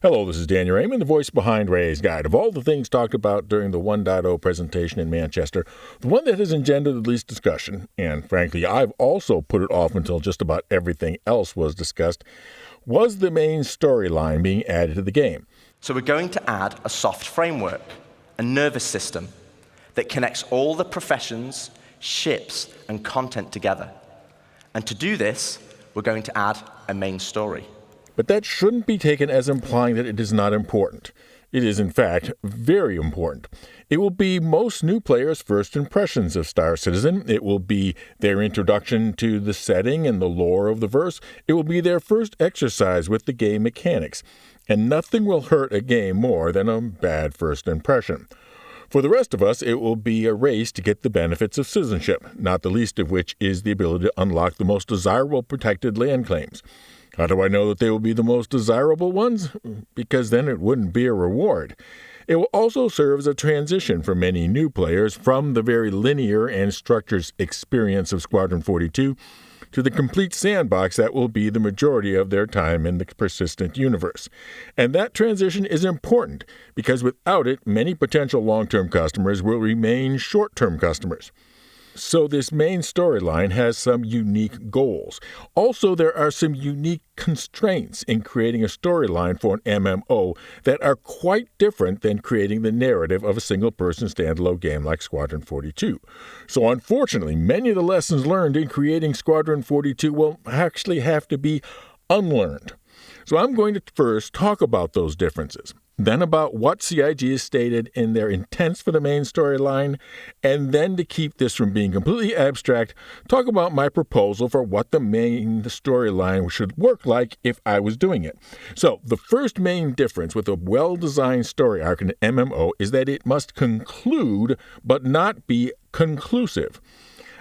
Hello, this is Daniel Raymond, the voice behind Ray's Guide. Of all the things talked about during the 1.0 presentation in Manchester, the one that has engendered the least discussion, and frankly, I've also put it off until just about everything else was discussed, was the main storyline being added to the game. So we're going to add a soft framework, a nervous system that connects all the professions, ships, and content together. And to do this, we're going to add a main story. But that shouldn't be taken as implying that it is not important. It is, in fact, very important. It will be most new players' first impressions of Star Citizen. It will be their introduction to the setting and the lore of the verse. It will be their first exercise with the game mechanics. And nothing will hurt a game more than a bad first impression. For the rest of us, it will be a race to get the benefits of citizenship, not the least of which is the ability to unlock the most desirable protected land claims. How do I know that they will be the most desirable ones? Because then it wouldn't be a reward. It will also serve as a transition for many new players from the very linear and structured experience of Squadron 42 to the complete sandbox that will be the majority of their time in the persistent universe. And that transition is important because without it, many potential long-term customers will remain short-term customers. So this main storyline has some unique goals. Also, there are some unique constraints in creating a storyline for an MMO that are quite different than creating the narrative of a single-person standalone game like Squadron 42. So unfortunately, many of the lessons learned in creating Squadron 42 will actually have to be unlearned. So I'm going to first talk about those differences, then about what CIG has stated in their intents for the main storyline, and then to keep this from being completely abstract, talk about my proposal for what the main storyline should work like if I was doing it. So the first main difference with a well-designed story arc in an MMO is that it must conclude but not be conclusive.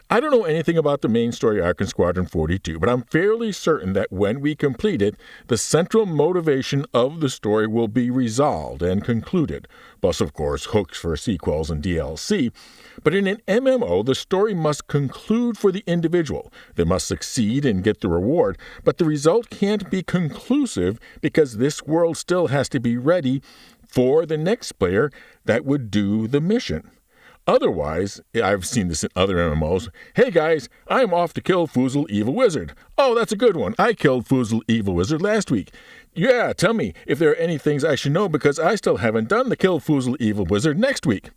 I don't know anything about the main story arc in Squadron 42, but I'm fairly certain that when we complete it, the central motivation of the story will be resolved and concluded, plus, of course, hooks for sequels and DLC. But in an MMO, the story must conclude for the individual. They must succeed and get the reward, but the result can't be conclusive because this world still has to be ready for the next player that would do the mission. Otherwise, I've seen this in other MMOs. Hey guys, I'm off to kill Foozle Evil Wizard. Oh, that's a good one. I killed Foozle Evil Wizard last week. Yeah, tell me if there are any things I should know because I still haven't done the Kill Foozle Evil Wizard next week.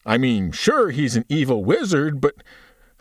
I mean, sure, he's an evil wizard, but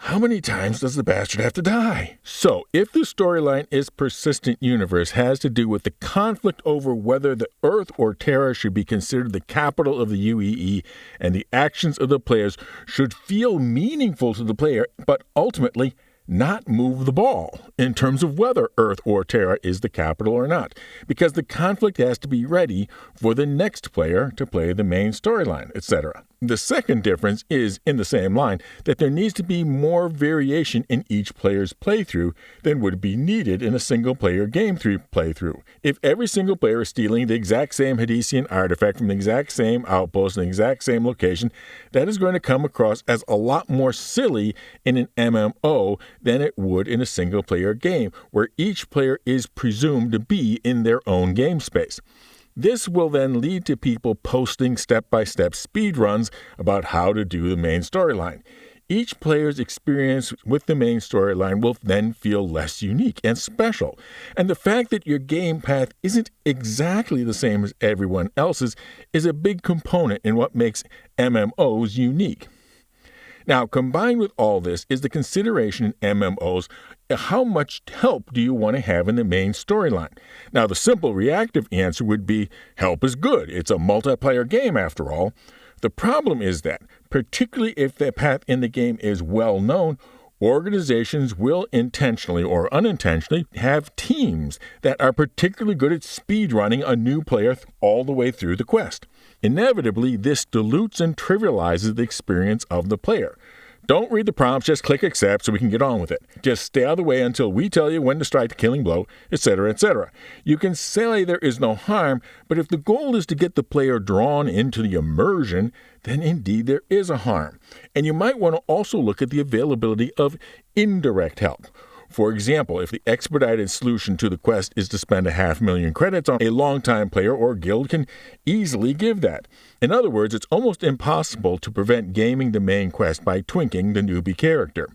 how many times does the bastard have to die? So, if the storyline is Persistent Universe has to do with the conflict over whether the Earth or Terra should be considered the capital of the UEE, and the actions of the players should feel meaningful to the player, but ultimately not move the ball in terms of whether Earth or Terra is the capital or not, because the conflict has to be ready for the next player to play the main storyline, etc. The second difference is, in the same line, that there needs to be more variation in each player's playthrough than would be needed in a single-player game playthrough. If every single player is stealing the exact same Hadesian artifact from the exact same outpost in the exact same location, that is going to come across as a lot more silly in an MMO than it would in a single-player game, where each player is presumed to be in their own game space. This will then lead to people posting step-by-step speedruns about how to do the main storyline. Each player's experience with the main storyline will then feel less unique and special. And the fact that your game path isn't exactly the same as everyone else's is a big component in what makes MMOs unique. Now, combined with all this is the consideration in MMOs, how much help do you want to have in the main storyline? Now, the simple reactive answer would be, help is good. It's a multiplayer game after all. The problem is that, particularly if the path in the game is well known, organizations will intentionally or unintentionally have teams that are particularly good at speedrunning a new player all the way through the quest. Inevitably, this dilutes and trivializes the experience of the player. Don't read the prompts, just click accept so we can get on with it. Just stay out of the way until we tell you when to strike the killing blow, etc., etc. You can say there is no harm, but if the goal is to get the player drawn into the immersion, then indeed there is a harm. And you might want to also look at the availability of indirect help. For example, if the expedited solution to the quest is to spend 500,000 credits on a longtime player or guild can easily give that. In other words, it's almost impossible to prevent gaming the main quest by twinking the newbie character.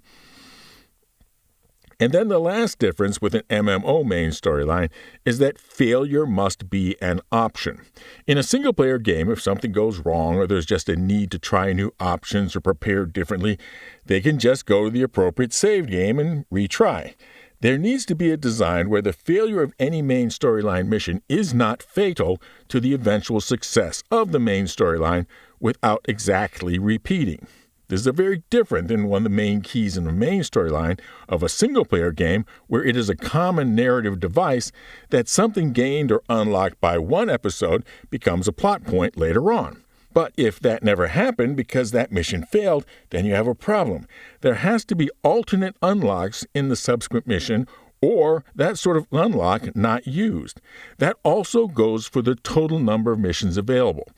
And then the last difference with an MMO main storyline is that failure must be an option. In a single-player game, if something goes wrong or there's just a need to try new options or prepare differently, they can just go to the appropriate save game and retry. There needs to be a design where the failure of any main storyline mission is not fatal to the eventual success of the main storyline without exactly repeating. This is very different than one of the main keys in the main storyline of a single-player game where it is a common narrative device that something gained or unlocked by one episode becomes a plot point later on. But if that never happened because that mission failed, then you have a problem. There has to be alternate unlocks in the subsequent mission or that sort of unlock not used. That also goes for the total number of missions available.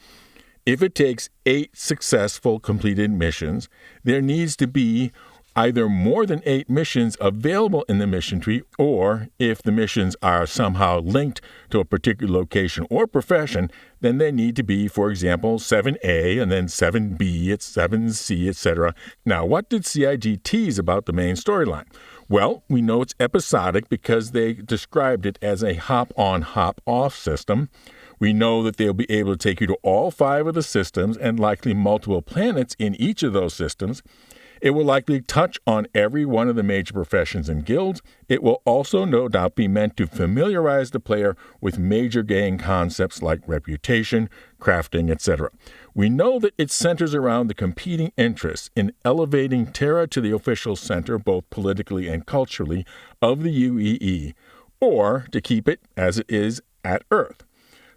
If it takes 8 successful completed missions, there needs to be either more than 8 missions available in the mission tree, or if the missions are somehow linked to a particular location or profession, then they need to be, for example, 7A and then 7B, it's 7C, etc. Now, what did CIG tease about the main storyline? Well, we know it's episodic because they described it as a hop-on, hop-off system. We know that they'll be able to take you to all 5 of the systems and likely multiple planets in each of those systems. It will likely touch on every one of the major professions and guilds. It will also no doubt be meant to familiarize the player with major game concepts like reputation, crafting, etc. We know that it centers around the competing interests in elevating Terra to the official center, both politically and culturally, of the UEE, or to keep it as it is at Earth.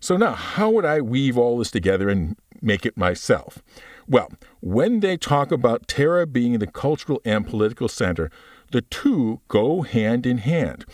So now, how would I weave all this together and make it myself? Well, when they talk about Terra being the cultural and political center, the two go hand in hand.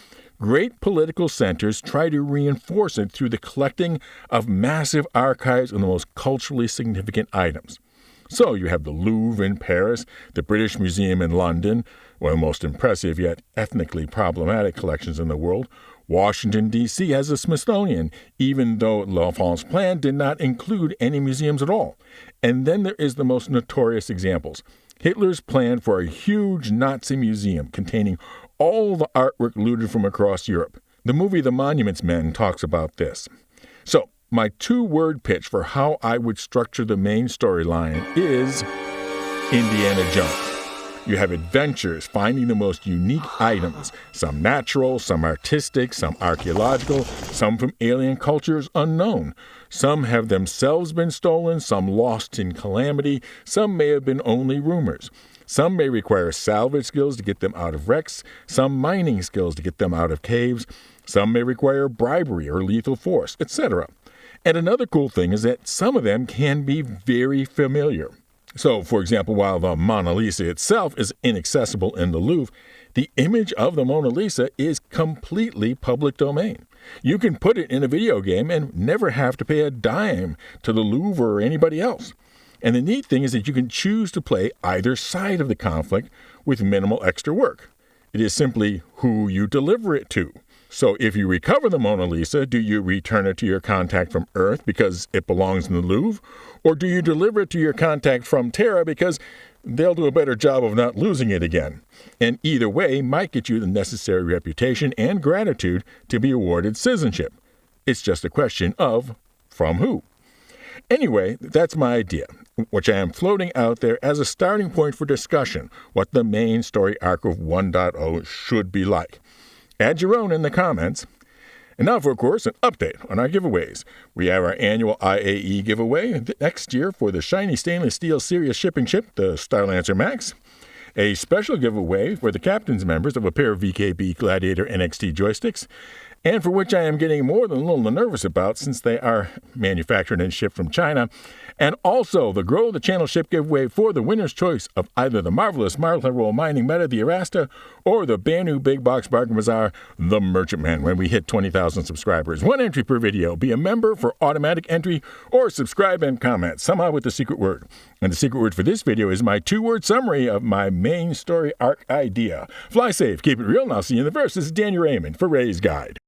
Great political centers try to reinforce it through the collecting of massive archives of the most culturally significant items. So you have the Louvre in Paris, the British Museum in London, one of the most impressive yet ethnically problematic collections in the world. Washington, D.C. has a Smithsonian, even though L'Enfant's plan did not include any museums at all. And then there is the most notorious examples. Hitler's plan for a huge Nazi museum containing all the artwork looted from across Europe. The movie The Monuments Men talks about this. So, my 2-word pitch for how I would structure the main storyline is Indiana Jones. You have adventures finding the most unique items, some natural, some artistic, some archaeological, some from alien cultures unknown. Some have themselves been stolen, some lost in calamity, some may have been only rumors. Some may require salvage skills to get them out of wrecks, some mining skills to get them out of caves, some may require bribery or lethal force, etc. And another cool thing is that some of them can be very familiar. So, for example, while the Mona Lisa itself is inaccessible in the Louvre, the image of the Mona Lisa is completely public domain. You can put it in a video game and never have to pay a dime to the Louvre or anybody else. And the neat thing is that you can choose to play either side of the conflict with minimal extra work. It is simply who you deliver it to. So if you recover the Mona Lisa, do you return it to your contact from Earth because it belongs in the Louvre? Or do you deliver it to your contact from Terra because they'll do a better job of not losing it again? And either way might get you the necessary reputation and gratitude to be awarded citizenship. It's just a question of from who. Anyway, that's my idea, which I am floating out there as a starting point for discussion, what the main story arc of 1.0 should be like. Add your own in the comments. And now for, of course, an update on our giveaways. We have our annual IAE giveaway next year for the shiny stainless steel Sirius shipping ship, the Starlancer Max. A special giveaway for the captain's members of a pair of VKB Gladiator NXT joysticks. and for which I am getting more than a little nervous about since they are manufactured and shipped from China, and also the Grow the Channel ship giveaway for the winner's choice of either the marvelous Martha Roll Mining Meta, the Erasta, or the brand new Big Box Bargain Bazaar, the Merchantman, when we hit 20,000 subscribers. One entry per video. Be a member for automatic entry, or subscribe and comment, somehow with the secret word. And the secret word for this video is my 2-word summary of my main story arc idea. Fly safe, keep it real, and I'll see you in the verse. This is Daniel Raymond for Ray's Guide.